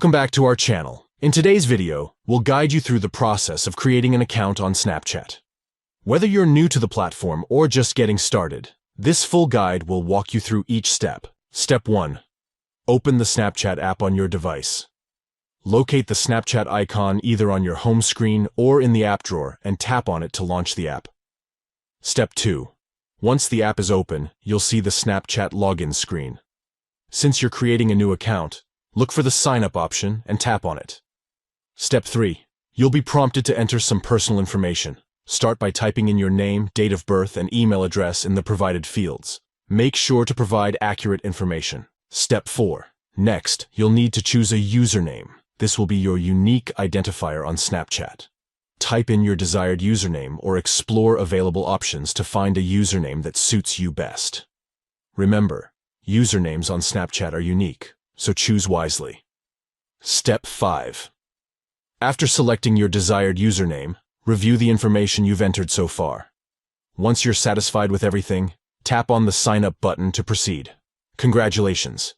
Welcome back to our channel. In today's video, we'll guide you through the process of creating an account on Snapchat. Whether you're new to the platform or just getting started, this full guide will walk you through each step. Step 1. Open the Snapchat app on your device. Locate the Snapchat icon either on your home screen or in the app drawer and tap on it to launch the app. Step 2. Once the app is open, you'll see the Snapchat login screen. Since you're creating a new account, look for the Sign Up option and tap on it. Step 3. You'll be prompted to enter some personal information. Start by typing in your name, date of birth, and email address in the provided fields. Make sure to provide accurate information. Step 4. Next, you'll need to choose a username. This will be your unique identifier on Snapchat. Type in your desired username or explore available options to find a username that suits you best. Remember, usernames on Snapchat are unique, so choose wisely. Step 5. After selecting your desired username, review the information you've entered so far. Once you're satisfied with everything, tap on the Sign Up button to proceed. Congratulations!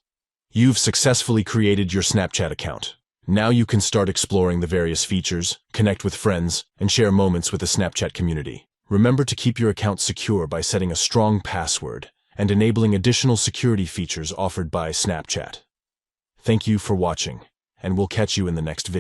You've successfully created your Snapchat account. Now you can start exploring the various features, connect with friends, and share moments with the Snapchat community. Remember to keep your account secure by setting a strong password and enabling additional security features offered by Snapchat. Thank you for watching, and we'll catch you in the next video.